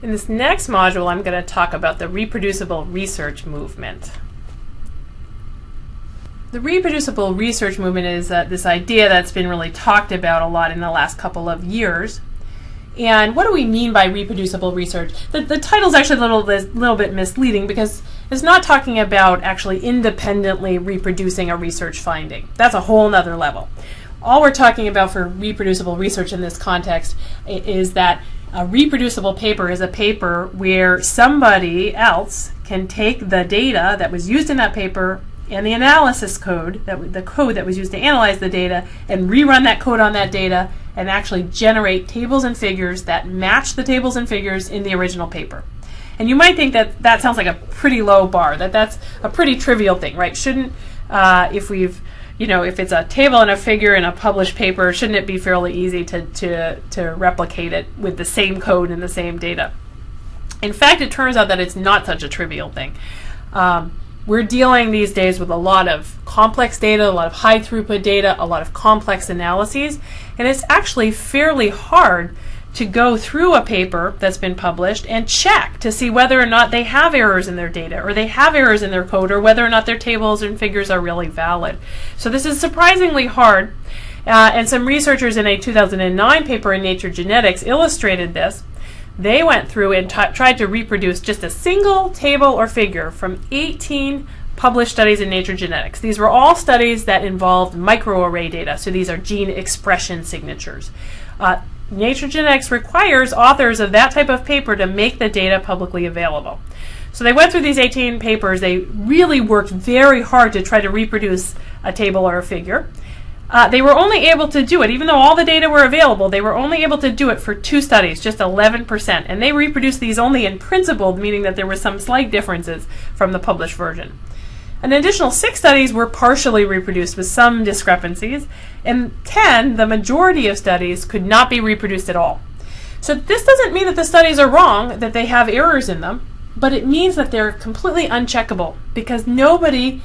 In this next module, I'm going to talk about the reproducible research movement. The reproducible research movement is this idea that's been really talked about a lot in the last couple of years. And what do we mean by reproducible research? The title is actually a little bit misleading because it's not talking about actually independently reproducing a research finding. That's a whole nother level. All we're talking about for reproducible research in this context is that a reproducible paper is a paper where somebody else can take the data that was used in that paper and the analysis code, the code that was used to analyze the data, and rerun that code on that data and actually generate tables and figures that match the tables and figures in the original paper. And you might think that that sounds like a pretty low bar, that's a pretty trivial thing, right? Shouldn't, if it's a table and a figure in a published paper, shouldn't it be fairly easy to replicate it with the same code and the same data? In fact, it turns out that it's not such a trivial thing. We're dealing these days with a lot of complex data, a lot of high throughput data, a lot of complex analyses, and it's actually fairly hard to go through a paper that's been published and check to see whether or not they have errors in their data or they have errors in their code or whether or not their tables and figures are really valid. So this is surprisingly hard, and some researchers in a 2009 paper in Nature Genetics illustrated this. They went through and tried to reproduce just a single table or figure from 18 published studies in Nature Genetics. These were all studies that involved microarray data, so these are gene expression signatures. Nature Genetics requires authors of that type of paper to make the data publicly available. So they went through these 18 papers. They really worked very hard to try to reproduce a table or a figure. They were only able to do it, even though all the data were available, they were only able to do it for 2 studies, just 11%. And they reproduced these only in principle, meaning that there were some slight differences from the published version. An additional 6 studies were partially reproduced with some discrepancies, and 10, the majority of studies, could not be reproduced at all. So this doesn't mean that the studies are wrong, that they have errors in them, but it means that they're completely uncheckable because nobody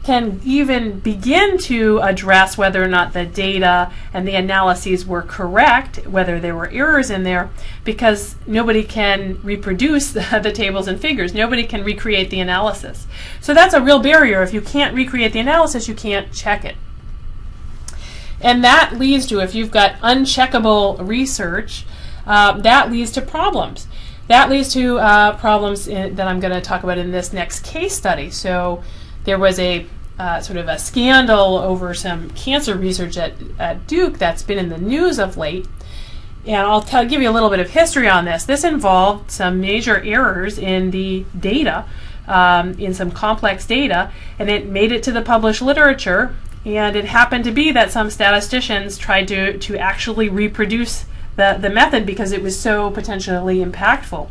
can even begin to address whether or not the data and the analyses were correct, whether there were errors in there, because nobody can reproduce the tables and figures. Nobody can recreate the analysis. So that's a real barrier. If you can't recreate the analysis, you can't check it. And that leads to, if you've got uncheckable research, that leads to problems. That leads to problems that I'm going to talk about in this next case study. So there was a sort of a scandal over some cancer research at Duke that's been in the news of late. And I'll give you a little bit of history on this. This involved some major errors in the data, in some complex data, and it made it to the published literature. And it happened to be that some statisticians tried to actually reproduce the method because it was so potentially impactful.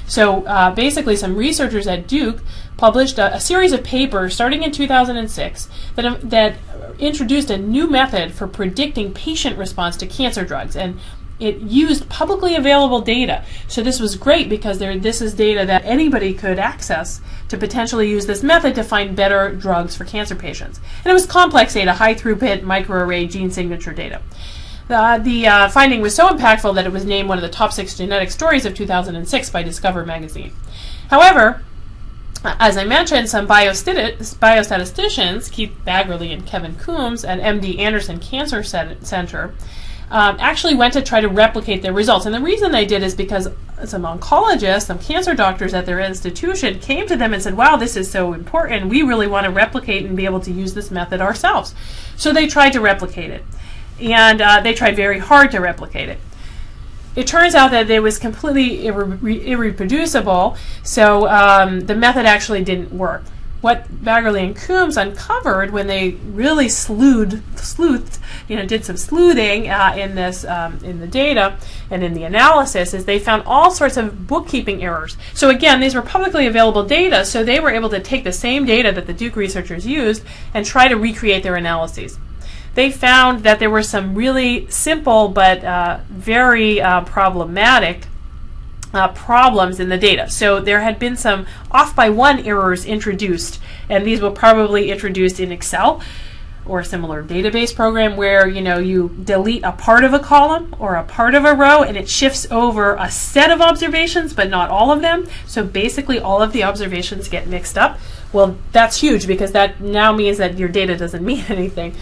So basically, some researchers at Duke published a series of papers starting in 2006 that introduced a new method for predicting patient response to cancer drugs, and it used publicly available data. So this was great because this is data that anybody could access to potentially use this method to find better drugs for cancer patients. And it was complex data, high throughput microarray gene signature data. The finding was so impactful that it was named one of the top 6 genetic stories of 2006 by Discover magazine. However, as I mentioned, some biostatisticians, Keith Baggerly and Kevin Coombs at MD Anderson Cancer Center, actually went to try to replicate their results. And the reason they did is because some oncologists, some cancer doctors at their institution came to them and said, wow, this is so important. We really want to replicate and be able to use this method ourselves. So they tried to replicate it. And they tried very hard to replicate it. It turns out that it was completely irreproducible, so the method actually didn't work. What Baggerly and Coombs uncovered when they really did some sleuthing in the data and in the analysis, is they found all sorts of bookkeeping errors. So again, these were publicly available data, so they were able to take the same data that the Duke researchers used and try to recreate their analyses. They found that there were some really simple but very problematic problems in the data. So there had been some off by 1 errors introduced, and these were probably introduced in Excel. or a similar database program where you delete a part of a column or a part of a row and it shifts over a set of observations but not all of them. So basically all of the observations get mixed up. Well, that's huge because that now means that your data doesn't mean anything.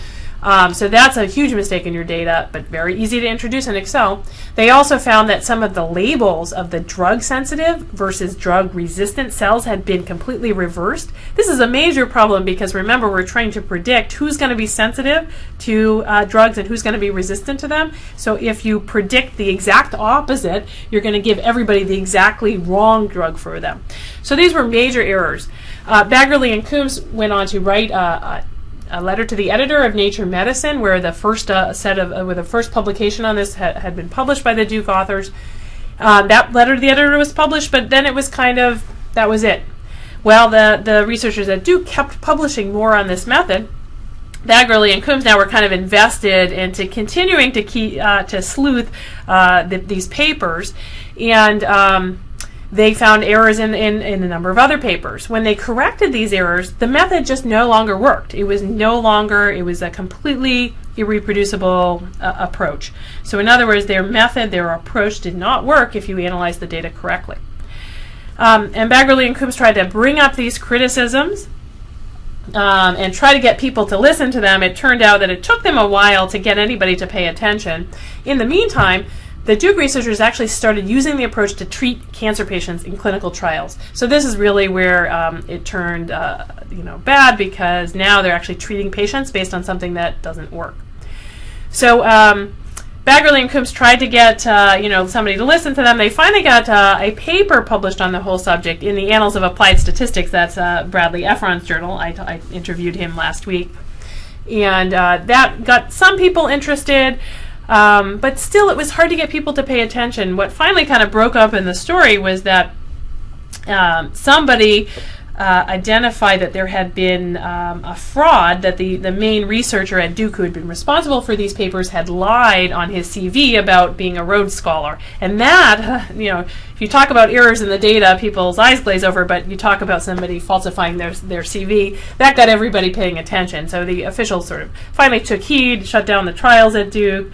So that's a huge mistake in your data, but very easy to introduce in Excel. They also found that some of the labels of the drug-sensitive versus drug-resistant cells had been completely reversed. This is a major problem because remember, we're trying to predict who's going to be sensitive to drugs and who's going to be resistant to them. So if you predict the exact opposite, you're going to give everybody the exactly wrong drug for them. So these were major errors. Baggerly and Coombs went on to write a letter to the editor of Nature Medicine, where the first where the first publication on this had been published by the Duke authors. That letter to the editor was published, but then it was that was it. Well, the researchers at Duke kept publishing more on this method. Baggerly and Coombs now were kind of invested into continuing to sleuth these papers, and they found errors in a number of other papers. When they corrected these errors, the method just no longer worked. It was a completely irreproducible approach. So in other words, their approach did not work if you analyzed the data correctly. And Baggerly and Coombs tried to bring up these criticisms and try to get people to listen to them. It turned out that it took them a while to get anybody to pay attention. In the meantime, the Duke researchers actually started using the approach to treat cancer patients in clinical trials. So this is really where it turned bad, because now they're actually treating patients based on something that doesn't work. So Baggerly and Coombs tried to get somebody to listen to them. They finally got a paper published on the whole subject in the Annals of Applied Statistics. That's Bradley Efron's journal. I interviewed him last week, and that got some people interested. But still, it was hard to get people to pay attention. What finally kind of broke up in the story was that somebody identified that there had been a fraud, that the main researcher at Duke who had been responsible for these papers had lied on his CV about being a Rhodes Scholar. And that, if you talk about errors in the data, people's eyes glaze over, but you talk about somebody falsifying their CV, that got everybody paying attention. So the officials sort of finally took heed, shut down the trials at Duke.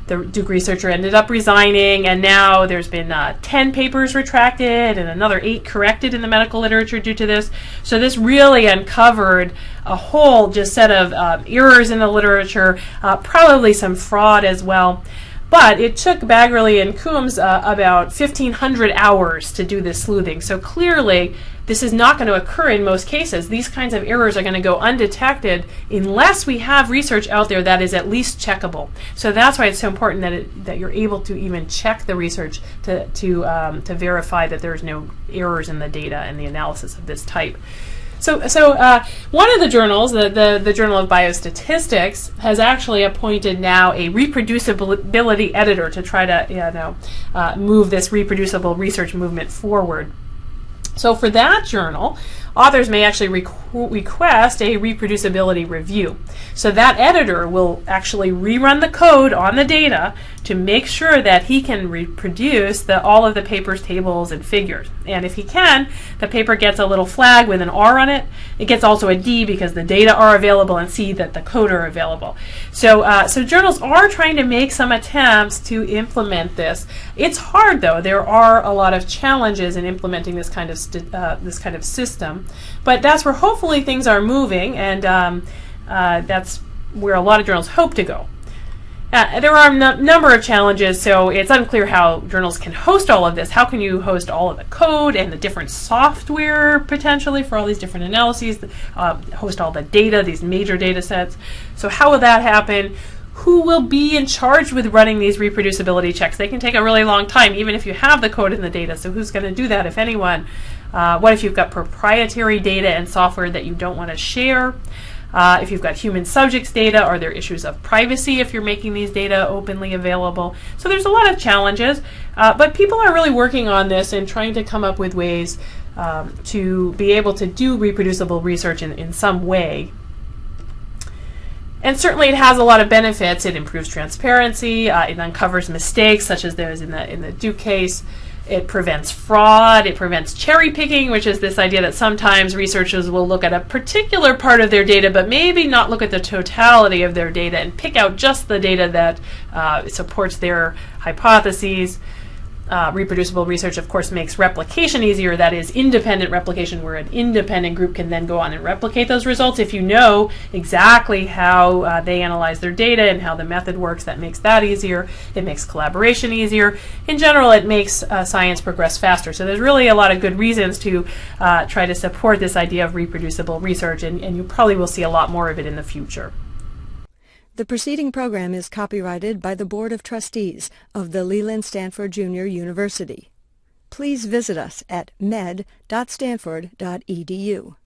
The Duke researcher ended up resigning, and now there's been 10 papers retracted and another 8 corrected in the medical literature due to this. So this really uncovered a whole just set of errors in the literature, probably some fraud as well. But it took Baggerly and Coombs about 1,500 hours to do this sleuthing. So clearly, this is not going to occur in most cases. These kinds of errors are going to go undetected unless we have research out there that is at least checkable. So that's why it's so important that you're able to even check the research to verify that there's no errors in the data and the analysis of this type. So one of the journals, the Journal of Biostatistics, has actually appointed now a reproducibility editor to try to move this reproducible research movement forward. So for that journal, authors may actually request a reproducibility review. So that editor will actually rerun the code on the data to make sure that he can reproduce all of the paper's tables and figures. And if he can, the paper gets a little flag with an R on it. It gets also a D because the data are available, and C that the code are available. So journals are trying to make some attempts to implement this. It's hard, though. There are a lot of challenges in implementing this kind of system. But that's where hopefully things are moving, and that's where a lot of journals hope to go. There are a number of challenges, so it's unclear how journals can host all of this. How can you host all of the code and the different software potentially for all these different analyses, host all the data, these major data sets? So how will that happen? Who will be in charge with running these reproducibility checks? They can take a really long time, even if you have the code and the data. So who's going to do that, if anyone? What if you've got proprietary data and software that you don't want to share? If you've got human subjects data, are there issues of privacy if you're making these data openly available? So there's a lot of challenges, but people are really working on this and trying to come up with ways to be able to do reproducible research in some way. And certainly it has a lot of benefits. It improves transparency. It uncovers mistakes, such as those in the Duke case. It prevents fraud. It prevents cherry picking, which is this idea that sometimes researchers will look at a particular part of their data, but maybe not look at the totality of their data and pick out just the data that supports their hypotheses. Reproducible research, of course, makes replication easier. That is independent replication, where an independent group can then go on and replicate those results. If you know exactly how they analyze their data and how the method works, that makes that easier. It makes collaboration easier. In general, it makes science progress faster. So there's really a lot of good reasons to try to support this idea of reproducible research, and you probably will see a lot more of it in the future. The preceding program is copyrighted by the Board of Trustees of the Leland Stanford Junior University. Please visit us at med.stanford.edu.